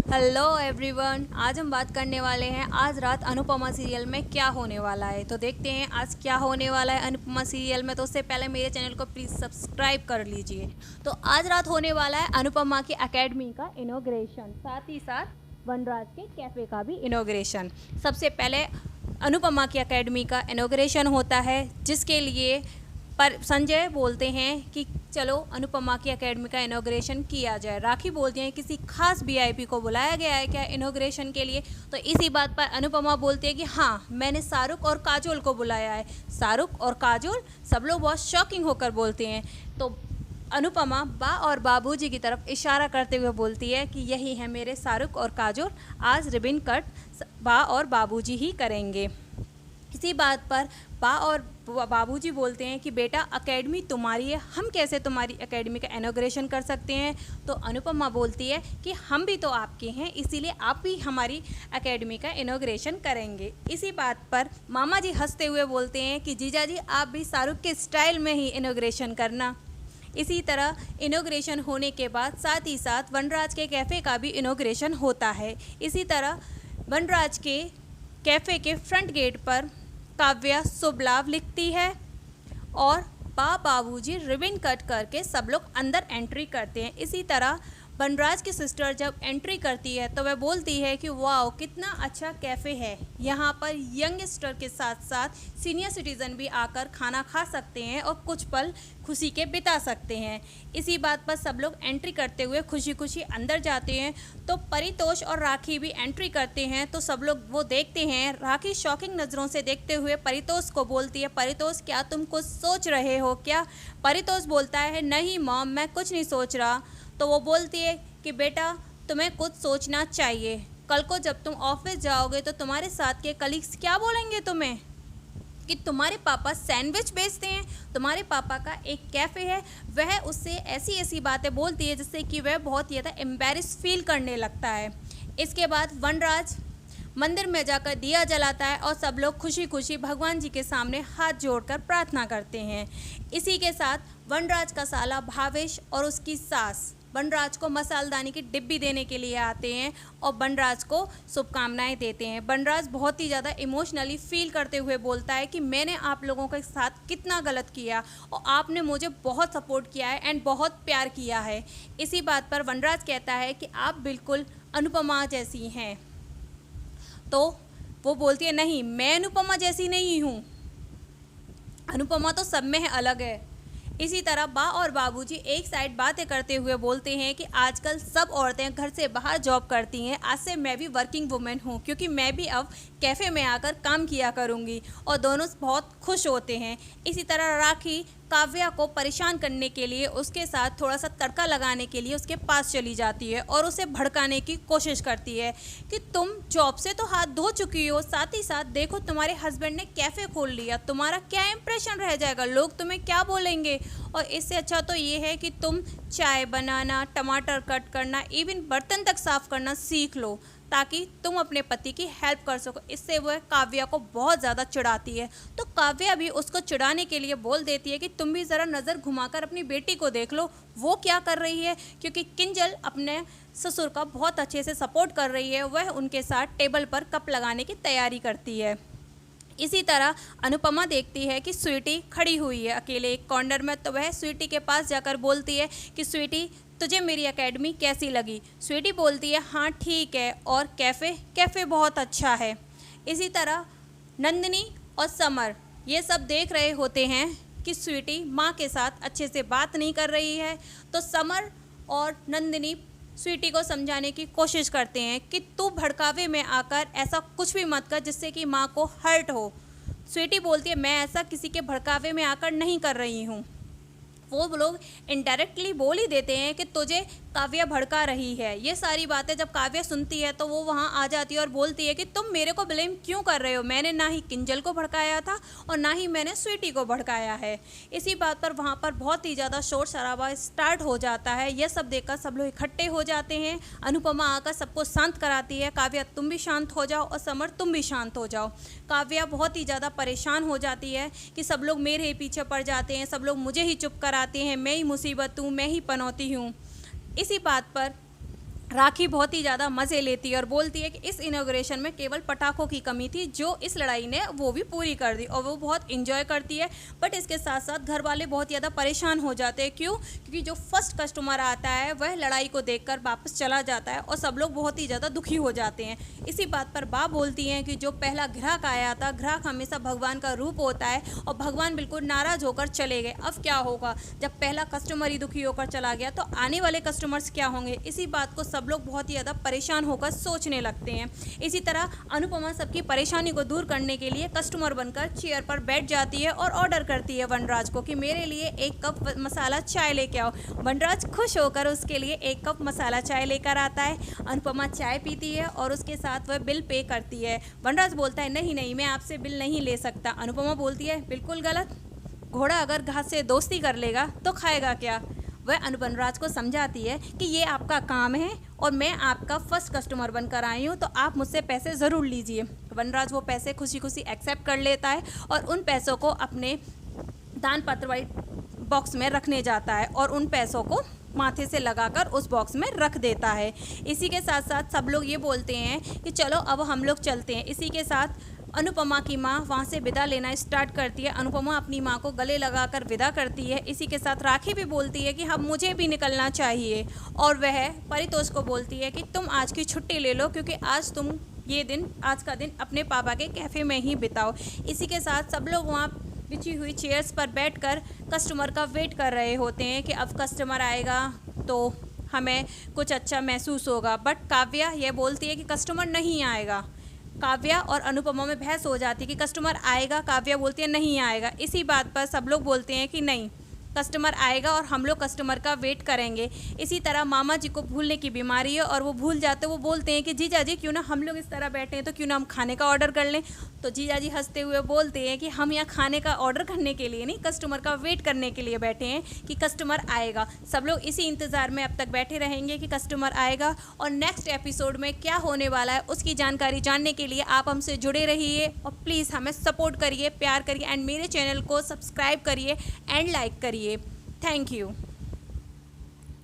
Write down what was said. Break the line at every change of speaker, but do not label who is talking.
Hello everyone, आज हम बात करने वाले हैं आज रात अनुपमा सीरियल में क्या होने वाला है। तो देखते हैं आज क्या होने वाला है अनुपमा सीरियल में। तो उससे पहले मेरे चैनल को प्लीज़ सब्सक्राइब कर लीजिए। तो आज रात होने वाला है अनुपमा की एकेडमी का इनॉग्रेशन, साथ ही साथ वनराज के कैफ़े का भी इनॉग्रेशन। सबसे पहले अनुपमा की एकेडमी का इनॉग्रेशन होता है, जिसके लिए पर संजय बोलते हैं कि चलो अनुपमा की एकेडमी का इनॉग्रेशन किया जाए। राखी बोलती हैं किसी खास वीआईपी को बुलाया गया है क्या इनॉग्रेशन के लिए। तो इसी बात पर अनुपमा बोलती है कि हाँ, मैंने शाहरुख और काजोल को बुलाया है। शाहरुख और काजोल, सब लोग बहुत शॉकिंग होकर बोलते हैं। तो अनुपमा बा और बाबूजी की तरफ इशारा करते हुए बोलती है कि यही है मेरे शाहरुख और काजोल, आज रिबन कट बा और बाबूजी ही करेंगे। इसी बात पर बा और बाबूजी बोलते हैं कि बेटा एकेडमी तुम्हारी है, हम कैसे तुम्हारी एकेडमी का इनॉग्रेशन कर सकते हैं। तो अनुपमा बोलती है कि हम भी तो आपके हैं, इसीलिए आप भी हमारी एकेडमी का इनॉग्रेशन करेंगे। इसी बात पर मामा जी हंसते हुए बोलते हैं कि जीजा जी आप भी शाहरुख के स्टाइल में ही इनॉग्रेशन करना। इसी तरह इनॉग्रेशन होने के बाद साथ ही साथ वनराज के कैफ़े का भी इनॉग्रेशन होता है। इसी तरह वनराज के कैफ़े के फ्रंट गेट पर काव्या शुभ लाभ लिखती है और बाबूजी रिबन कट करके सब लोग अंदर एंट्री करते हैं। इसी तरह वनराज की सिस्टर जब एंट्री करती है तो वह बोलती है कि वाह कितना अच्छा कैफ़े है, यहाँ पर यंगस्टर के साथ साथ सीनियर सिटीज़न भी आकर खाना खा सकते हैं और कुछ पल खुशी के बिता सकते हैं। इसी बात पर सब लोग एंट्री करते हुए खुशी खुशी अंदर जाते हैं। तो परितोष और राखी भी एंट्री करते हैं। तो सब लोग वो देखते हैं। राखी शॉकिंग नज़रों से देखते हुए परितोष को बोलती है, परितोष क्या तुम कुछ सोच रहे हो क्या। परितोष बोलता है नहीं मॉम, मैं कुछ नहीं सोच रहा। तो वो बोलती है कि बेटा तुम्हें कुछ सोचना चाहिए, कल को जब तुम ऑफिस जाओगे तो तुम्हारे साथ के कलीग्स क्या बोलेंगे तुम्हें कि तुम्हारे पापा सैंडविच बेचते हैं। तुम्हारे पापा का एक कैफ़े है, वह उससे ऐसी ऐसी बातें बोलती है जिससे कि वह बहुत ज़्यादा एम्बैरेस फील करने लगता है। इसके बाद वनराज मंदिर में जाकर दिया जलाता है और सब लोग खुशी खुशी भगवान जी के सामने हाथ जोड़कर प्रार्थना करते हैं। इसी के साथ वनराज का साला भावेश और उसकी सास वनराज को मसालदानी की डिब्बी देने के लिए आते हैं और वनराज को शुभकामनाएं देते हैं। वनराज बहुत ही ज़्यादा इमोशनली फील करते हुए बोलता है कि मैंने आप लोगों के साथ कितना गलत किया और आपने मुझे बहुत सपोर्ट किया है एंड बहुत प्यार किया है। इसी बात पर वनराज कहता है कि आप बिल्कुल अनुपमा जैसी हैं। तो वो बोलती है नहीं, मैं अनुपमा जैसी नहीं हूँ, अनुपमा तो सब में है, अलग है। इसी तरह बा और बाबूजी एक साइड बातें करते हुए बोलते हैं कि आजकल सब औरतें घर से बाहर जॉब करती हैं, आज से मैं भी वर्किंग वुमेन हूँ, क्योंकि मैं भी अब कैफ़े में आकर काम किया करूँगी। और दोनों बहुत खुश होते हैं। इसी तरह राखी काव्या को परेशान करने के लिए उसके साथ थोड़ा सा तड़का लगाने के लिए उसके पास चली जाती है और उसे भड़काने की कोशिश करती है कि तुम जॉब से तो हाथ धो चुकी हो, साथ ही साथ देखो तुम्हारे हस्बैंड ने कैफ़े खोल लिया, तुम्हारा क्या इंप्रेशन रह जाएगा, लोग तुम्हें क्या बोलेंगे। और इससे अच्छा तो ये है कि तुम चाय बनाना, टमाटर कट करना, इवन बर्तन तक साफ़ करना सीख लो, ताकि तुम अपने पति की हेल्प कर सको। इससे वह काव्या को बहुत ज़्यादा चिढ़ाती है। तो काव्या भी उसको चिढ़ाने के लिए बोल देती है कि तुम भी ज़रा नज़र घुमाकर अपनी बेटी को देख लो, वो क्या कर रही है, क्योंकि किंजल अपने ससुर का बहुत अच्छे से सपोर्ट कर रही है। वह उनके साथ टेबल पर कप लगाने की तैयारी करती है। इसी तरह अनुपमा देखती है कि स्वीटी खड़ी हुई है अकेले एक कॉर्नर में। तो वह स्वीटी के पास जाकर बोलती है कि स्वीटी तुझे मेरी एकेडमी कैसी लगी। स्वीटी बोलती है हाँ ठीक है, और कैफ़े बहुत अच्छा है। इसी तरह नंदिनी और समर ये सब देख रहे होते हैं कि स्वीटी माँ के साथ अच्छे से बात नहीं कर रही है। तो समर और नंदिनी स्वीटी को समझाने की कोशिश करते हैं कि तू भड़कावे में आकर ऐसा कुछ भी मत कर जिससे कि माँ को हर्ट हो। स्वीटी बोलती है मैं ऐसा किसी के भड़कावे में आकर नहीं कर रही हूँ। वो लोग इनडायरेक्टली बोल ही देते हैं कि तुझे काव्या भड़का रही है। ये सारी बातें जब काव्या सुनती है तो वो वहाँ आ जाती है और बोलती है कि तुम मेरे को ब्लेम क्यों कर रहे हो, मैंने ना ही किंजल को भड़काया था और ना ही मैंने स्वीटी को भड़काया है। इसी बात पर वहाँ पर बहुत ही ज़्यादा शोर शराबा स्टार्ट हो जाता है। यह सब देखकर सब लोग इकट्ठे हो जाते हैं। अनुपमा आकर सबको शांत कराती है, काव्या तुम भी शांत हो जाओ और समर तुम भी शांत हो जाओ। काव्या बहुत ही ज़्यादा परेशान हो जाती है कि सब लोग मेरे ही पीछे पड़ जाते हैं, सब लोग मुझे ही चुप कराते हैं, मैं ही मुसीबत हूँ, मैं ही पनौती हूँ। इसी बात पर राखी बहुत ही ज़्यादा मज़े लेती है और बोलती है कि इस इनॉग्रेशन में केवल पटाखों की कमी थी, जो इस लड़ाई ने वो भी पूरी कर दी, और वो बहुत इंजॉय करती है। बट इसके साथ साथ घर वाले बहुत ज़्यादा परेशान हो जाते हैं। क्यों? क्योंकि जो फर्स्ट कस्टमर आता है वह लड़ाई को देखकर वापस चला जाता है और सब लोग बहुत ही ज़्यादा दुखी हो जाते हैं। इसी बात पर बा बोलती हैं कि जो पहला ग्राहक आया था, ग्राहक हमेशा भगवान का रूप होता है और भगवान बिल्कुल नाराज़ होकर चले गए। अब क्या होगा? जब पहला कस्टमर ही दुखी होकर चला गया तो आने वाले कस्टमर्स क्या होंगे? इसी बात को सब लोग बहुत ही ज़्यादा परेशान होकर सोचने लगते हैं। इसी तरह अनुपमा सबकी परेशानी को दूर करने के लिए कस्टमर बनकर चेयर पर बैठ जाती है और ऑर्डर करती है वनराज को कि मेरे लिए 1 कप मसाला चाय लेके आओ। वनराज खुश होकर उसके लिए 1 कप मसाला चाय लेकर आता है। अनुपमा चाय पीती है और उसके साथ वह बिल पे करती है। वनराज बोलता है नहीं नहीं, मैं आपसे बिल नहीं ले सकता। अनुपमा बोलती है बिल्कुल गलत, घोड़ा अगर घास से दोस्ती कर लेगा तो खाएगा क्या? वह वनराज को समझाती है कि ये आपका काम है और मैं आपका फर्स्ट कस्टमर बनकर आई हूँ, तो आप मुझसे पैसे ज़रूर लीजिए। वनराज वो पैसे खुशी खुशी एक्सेप्ट कर लेता है और उन पैसों को अपने दान पत्र वाली बॉक्स में रखने जाता है और उन पैसों को माथे से लगाकर उस बॉक्स में रख देता है। इसी के साथ साथ सब लोग ये बोलते हैं कि चलो अब हम लोग चलते हैं। इसी के साथ अनुपमा की माँ वहाँ से विदा लेना स्टार्ट करती है। अनुपमा अपनी माँ को गले लगाकर विदा करती है। इसी के साथ राखी भी बोलती है कि हम मुझे भी निकलना चाहिए, और वह परितोष को बोलती है कि तुम आज की छुट्टी ले लो, क्योंकि आज का दिन अपने पापा के कैफ़े में ही बिताओ। इसी के साथ सब लोग वहाँ बिछी हुई चेयर्स पर बैठकर कस्टमर का वेट कर रहे होते हैं कि अब कस्टमर आएगा तो हमें कुछ अच्छा महसूस होगा। बट काव्या ये बोलती है कि कस्टमर नहीं आएगा। काव्या और अनुपमा में बहस हो जाती है कि कस्टमर आएगा, काव्या बोलती है नहीं आएगा। इसी बात पर सब लोग बोलते हैं कि नहीं, कस्टमर आएगा और हम लोग कस्टमर का वेट करेंगे। इसी तरह मामा जी को भूलने की बीमारी है और वो भूल जाते, वो बोलते हैं कि जीजा जी क्यों ना हम लोग इस तरह बैठे हैं तो क्यों ना हम खाने का ऑर्डर कर लें। तो जीजा जी हंसते हुए बोलते हैं कि हम यहाँ खाने का ऑर्डर करने के लिए नहीं, कस्टमर का वेट करने के लिए बैठे हैं कि कस्टमर आएगा। सब लोग इसी इंतज़ार में अब तक बैठे रहेंगे कि कस्टमर आएगा और नेक्स्ट एपिसोड में क्या होने वाला है उसकी जानकारी जानने के लिए आप हमसे जुड़े रहिए और प्लीज़ हमें सपोर्ट करिए, प्यार करिए एंड मेरे चैनल को सब्सक्राइब करिए एंड लाइक करिए। Thank you.